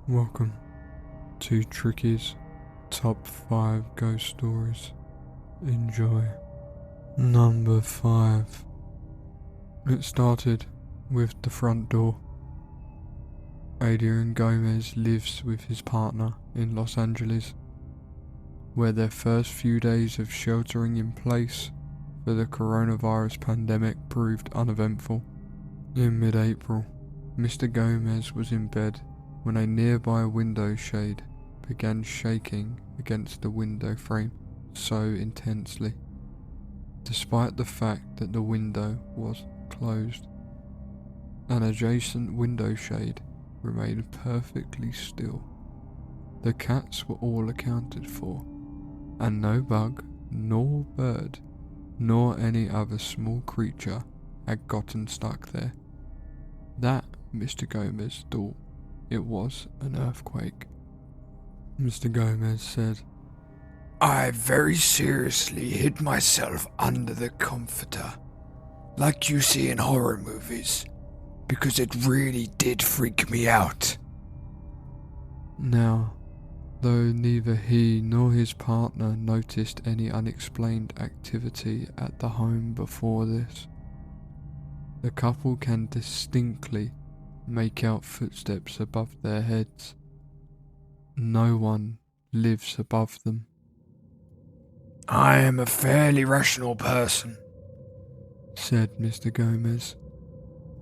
Welcome to Tricky's Top 5 Ghost Stories. Enjoy. Number 5. It started with the front door. Adrian Gomez lives with his partner in Los Angeles, where their first few days of sheltering in place for the coronavirus pandemic proved uneventful. In mid-April, Mr. Gomez was in bed when a nearby window shade began shaking against the window frame so intensely, despite the fact that the window was closed. An adjacent window shade remained perfectly still. The cats were all accounted for, and no bug, nor bird, nor any other small creature had gotten stuck there. That, Mr. Gomez thought, it was an earthquake. Mr. Gomez said, "I very seriously hid myself under the comforter, like you see in horror movies, because it really did freak me out." Now, though neither he nor his partner noticed any unexplained activity at the home before this, the couple can distinctly make out footsteps above their heads. No one lives above them. "I am a fairly rational person," said Mr. Gomez,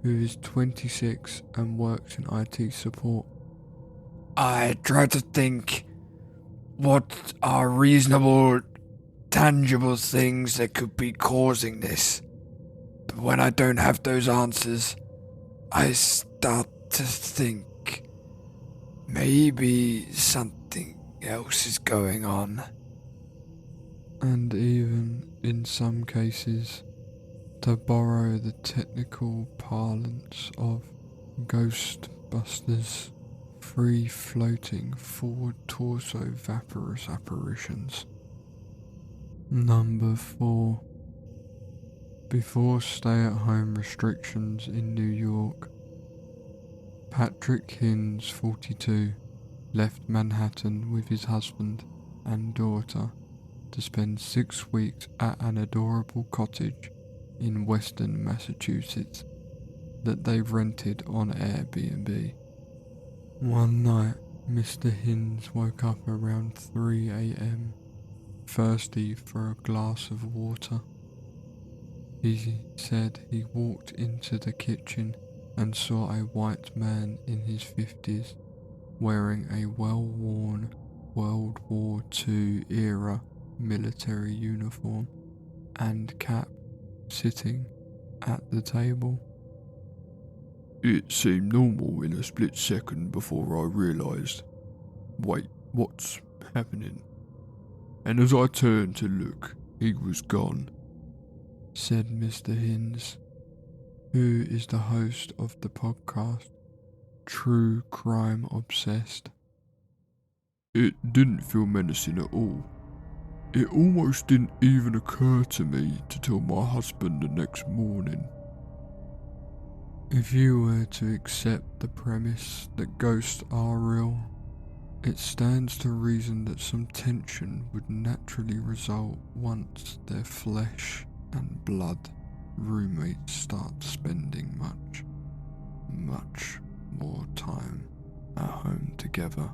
who is 26 and works in IT support. "I try to think what are reasonable, tangible things that could be causing this. But when I don't have those answers, I start to think maybe something else is going on." And even in some cases, to borrow the technical parlance of Ghostbusters, free-floating forward torso vaporous apparitions. Number 4. Before stay-at-home restrictions in New York, Patrick Hinds, 42, left Manhattan with his husband and daughter to spend 6 weeks at an adorable cottage in western Massachusetts that they rented on Airbnb. One night, Mr. Hinds woke up around 3 a.m, thirsty for a glass of water. He said he walked into the kitchen and saw a white man in his 50s wearing a well-worn World War II era military uniform and cap sitting at the table. It seemed normal in a split second before I realised, wait, what's happening? And as I turned to look, he was gone, said Mr. Hinds, who is the host of the podcast True Crime Obsessed. It didn't feel menacing at all. It almost didn't even occur to me to tell my husband the next morning. If you were to accept the premise that ghosts are real, it stands to reason that some tension would naturally result once their flesh and blood roommates start spending much more time at home together.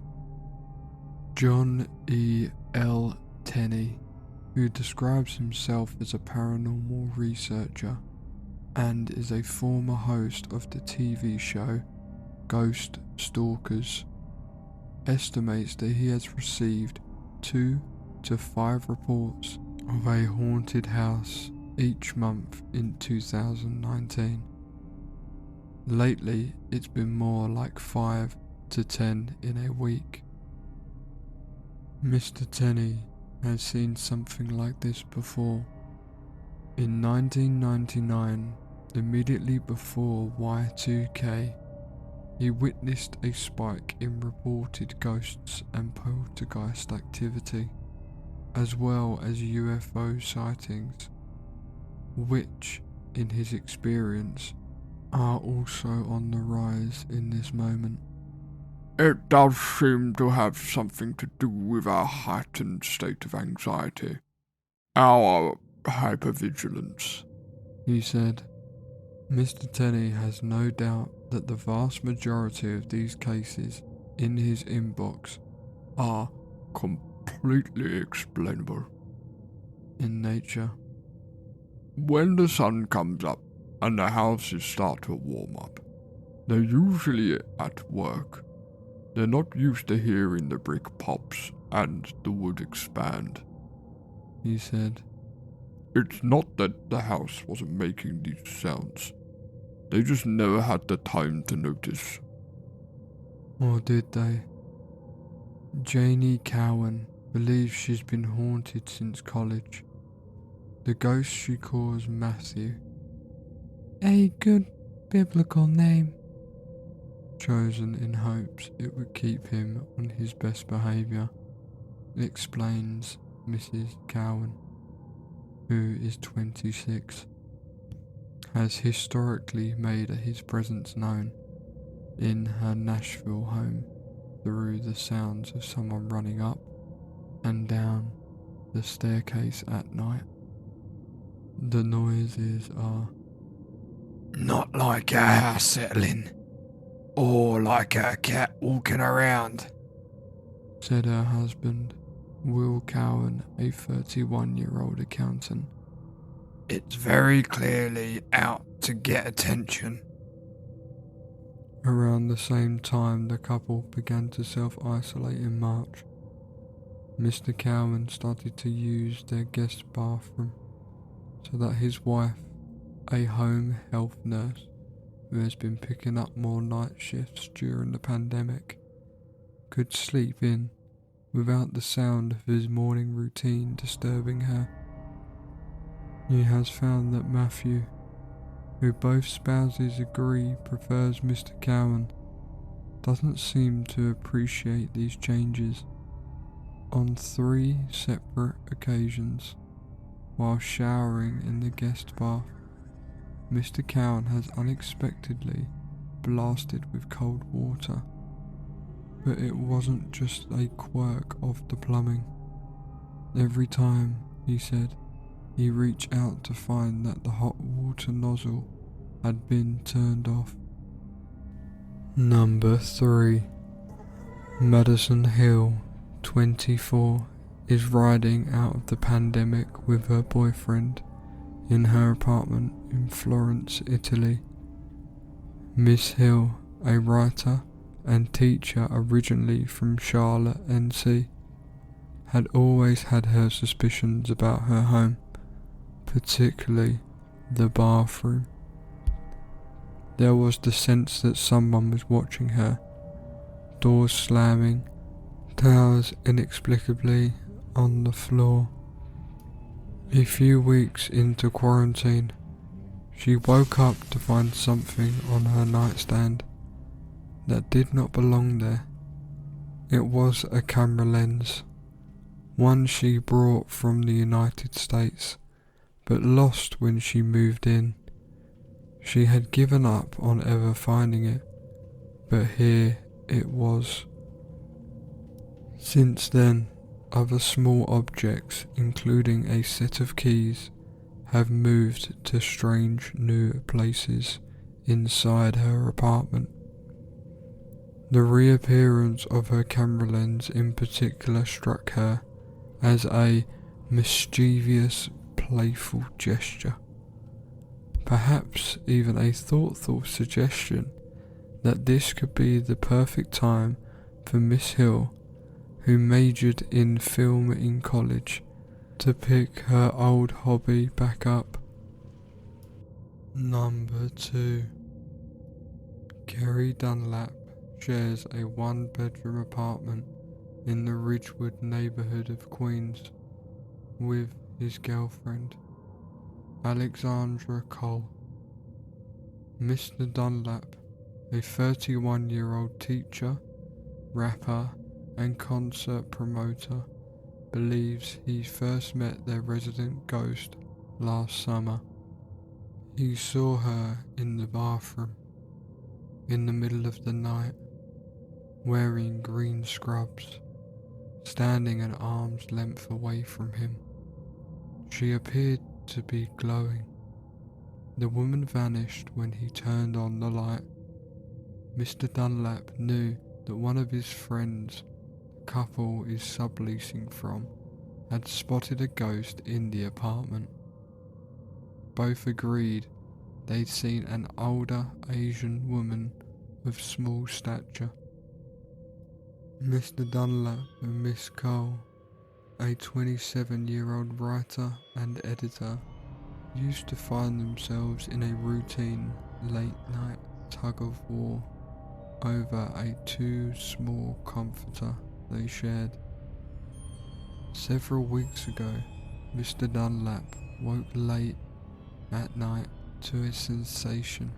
John E. L. Tenney, who describes himself as a paranormal researcher and is a former host of the TV show Ghost Stalkers, estimates that he has received 2 to 5 reports of a haunted house each month in 2019. Lately, it's been more like 5 to 10 in a week. Mr. Tenney has seen something like this before. In 1999, immediately before Y2K, he witnessed a spike in reported ghosts and poltergeist activity, as well as UFO sightings, which, in his experience, are also on the rise in this moment. It does seem to have something to do with our heightened state of anxiety. Our hypervigilance, he said. Mr. Tenney has no doubt that the vast majority of these cases in his inbox are completely explainable. in nature. When the sun comes up and the houses start to warm up, they're usually at work. They're not used to hearing the brick pops and the wood expand, he said. It's not that the house wasn't making these sounds. They just never had the time to notice. Or did they? Janie Cowan believes she's been haunted since college. The ghost she calls Matthew. A good biblical name. Chosen in hopes it would keep him on his best behaviour, explains Mrs. Cowan, who is 26, has historically made his presence known in her Nashville home through the sounds of someone running up and down the staircase at night. The noises are not like a house settling, or like a cat walking around, said her husband, Will Cowan, a 31-year-old accountant. It's very clearly out to get attention. Around the same time the couple began to self-isolate in March, Mr. Cowan started to use their guest bathroom so that his wife, a home health nurse who has been picking up more night shifts during the pandemic, could sleep in without the sound of his morning routine disturbing her. He has found that Matthew, who both spouses agree prefers Mr. Cowan, doesn't seem to appreciate these changes. On 3 separate occasions, while showering in the guest bath, Mr. Cowan has unexpectedly blasted with cold water. But it wasn't just a quirk of the plumbing. Every time, he said, he reached out to find that the hot water nozzle had been turned off. Number 3. Madison Hill, 24, is riding out of the pandemic with her boyfriend in her apartment in Florence, Italy. Miss Hill, a writer and teacher originally from Charlotte, NC, had always had her suspicions about her home, particularly the bathroom. There was the sense that someone was watching her, doors slamming, towels inexplicably on the floor. A few weeks into quarantine, she woke up to find something on her nightstand that did not belong there. It was a camera lens, one she brought from the United States, but lost when she moved in. She had given up on ever finding it, but here it was. Since then, other small objects, including a set of keys, have moved to strange new places inside her apartment. The reappearance of her camera lens in particular struck her as a mischievous, playful gesture. Perhaps even a thoughtful suggestion that this could be the perfect time for Miss Hill, who majored in film in college, to pick her old hobby back up. Number 2. Carrie Dunlap shares a 1-bedroom apartment in the Ridgewood neighborhood of Queens with his girlfriend, Alexandra Cole. Mr. Dunlap, a 31-year-old teacher, rapper, and concert promoter, believes he first met their resident ghost last summer. He saw her in the bathroom in the middle of the night, wearing green scrubs, standing an arm's length away from him. She appeared to be glowing. The woman vanished when he turned on the light. Mr. Dunlap knew that one of his friends, the couple is subleasing from, had spotted a ghost in the apartment. Both agreed they'd seen an older Asian woman of small stature. Mr. Dunlap and Miss Cole, a 27-year-old writer and editor, used to find themselves in a routine late-night tug-of-war over a too small comforter they shared. Several weeks ago, Mr. Dunlap woke late at night to a sensation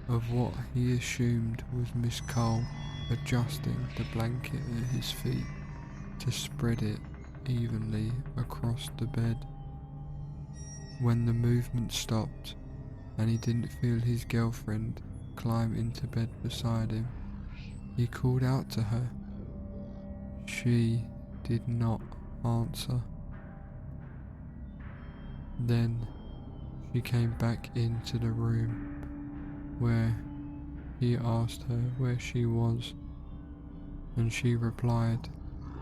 of what he assumed was Miss Cole adjusting the blanket at his feet to spread it evenly across the bed. When the movement stopped and he didn't feel his girlfriend climb into bed beside him, he called out to her. She did not answer. Then she came back into the room where he asked her where she was, and she replied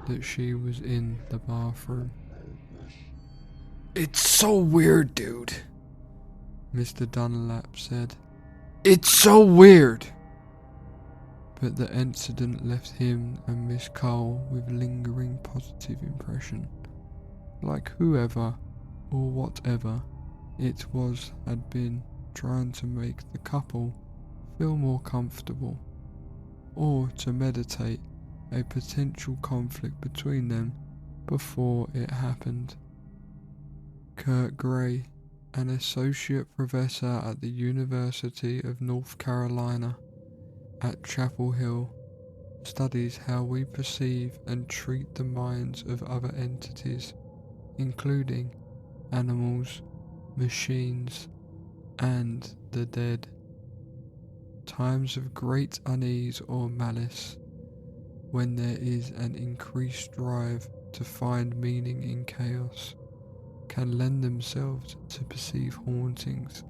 that she was in the bathroom. It's so weird, dude. Mr. Dunlap said, It's so weird. but the incident left him and Miss Cole with lingering positive impression, like whoever or whatever it was had been trying to make the couple feel more comfortable, or to meditate a potential conflict between them before it happened. Kurt Gray, an associate professor at the University of North Carolina at Chapel Hill, studies how we perceive and treat the minds of other entities, including animals, machines, and the dead. Times of great unease or malice, when there is an increased drive to find meaning in chaos, can lend themselves to perceive hauntings.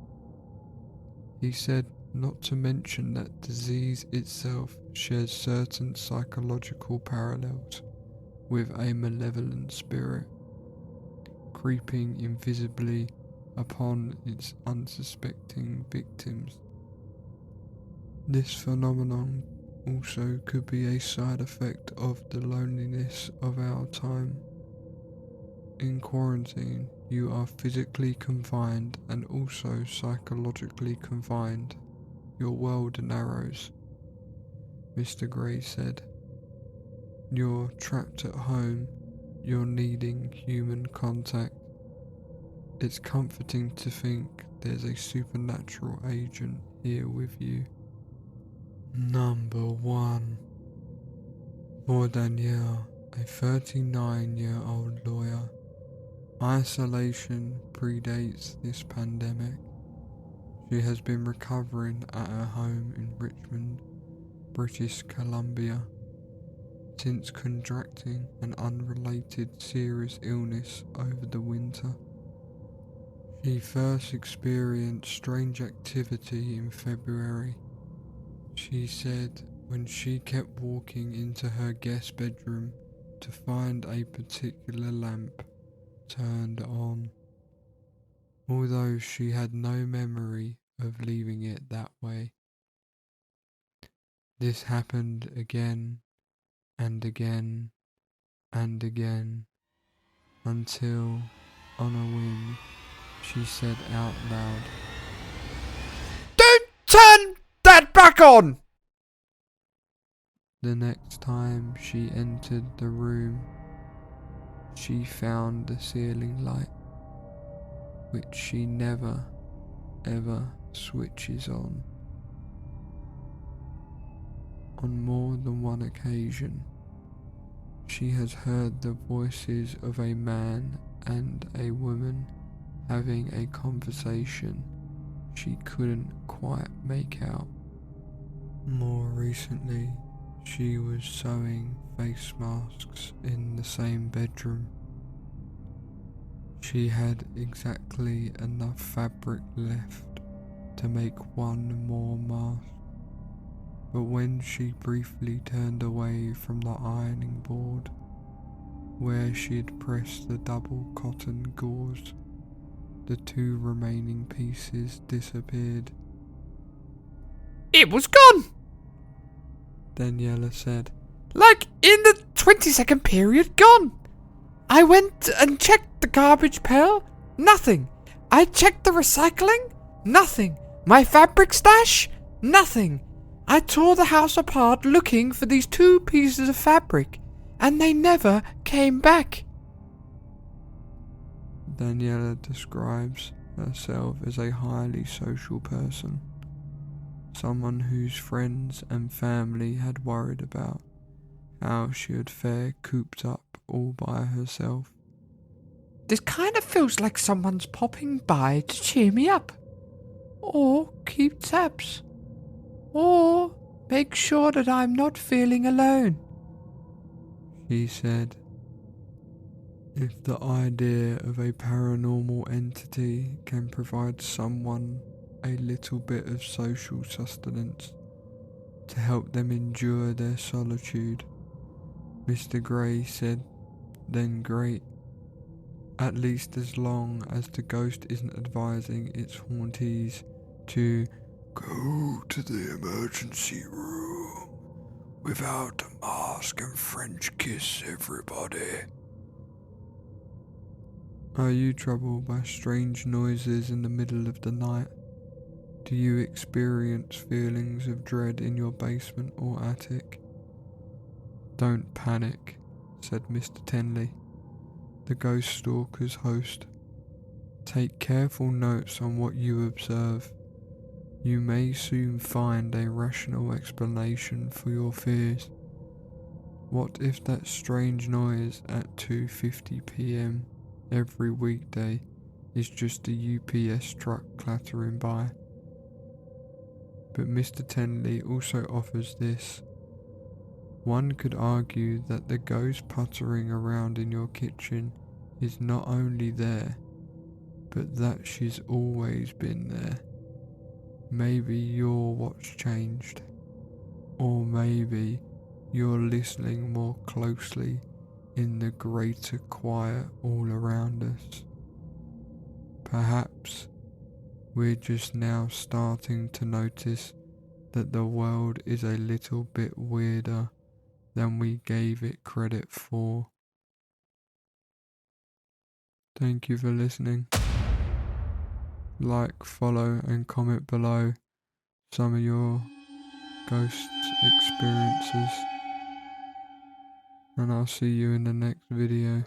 He said not to mention that disease itself shares certain psychological parallels with a malevolent spirit, creeping invisibly upon its unsuspecting victims. This phenomenon also could be a side effect of the loneliness of our time. In quarantine, you are physically confined and also psychologically confined. Your world narrows, Mr. Gray said. You're trapped at home, you're needing human contact. It's comforting to think there's a supernatural agent here with you. Number 1. For Danielle, a 39-year-old lawyer, isolation predates this pandemic. She has been recovering at her home in Richmond, British Columbia, since contracting an unrelated serious illness over the winter. She first experienced strange activity in February. She said when she kept walking into her guest bedroom to find a particular lamp turned on, although she had no memory of leaving it that way. This happened again and again and again, until, on a whim, she said out loud, Don't turn that back on! The next time she entered the room, she found the ceiling light, which she never, ever switches on. On more than one occasion, she has heard the voices of a man and a woman having a conversation she couldn't quite make out. More recently, she was sewing face masks in the same bedroom. She had exactly enough fabric left to make one more mask, but when she briefly turned away from the ironing board where she had pressed the double cotton gauze, the two remaining pieces disappeared. It was gone! Daniela said. Like in the 20-second period, gone! I went and checked the garbage pail. Nothing. I checked the recycling. Nothing. My fabric stash. Nothing. I tore the house apart looking for these two pieces of fabric, and they never came back. Daniela describes herself as a highly social person, someone whose friends and family had worried about how she would fare cooped up all by herself. This kind of feels like someone's popping by to cheer me up, or keep tabs, or make sure that I'm not feeling alone. She said, if the idea of a paranormal entity can provide someone a little bit of social sustenance to help them endure their solitude, Mr. Gray said, then great. At least as long as the ghost isn't advising its hauntees to go to the emergency room without a mask and French kiss everybody. Are you troubled by strange noises in the middle of the night? Do you experience feelings of dread in your basement or attic? Don't panic, said Mr. Tenley, the Ghost Stalker's host. Take careful notes on what you observe. You may soon find a rational explanation for your fears. What if that strange noise at 2:50 p.m. every weekday is just a UPS truck clattering by? But Mr. Tenley also offers this. One could argue that the ghost puttering around in your kitchen is not only there, but that she's always been there. Maybe your what's changed, or maybe you're listening more closely in the greater quiet all around us. Perhaps we're just now starting to notice that the world is a little bit weirder than we gave it credit for. Thank you for listening. Like, follow and comment below some of your ghosts experiences, and I'll see you in the next video.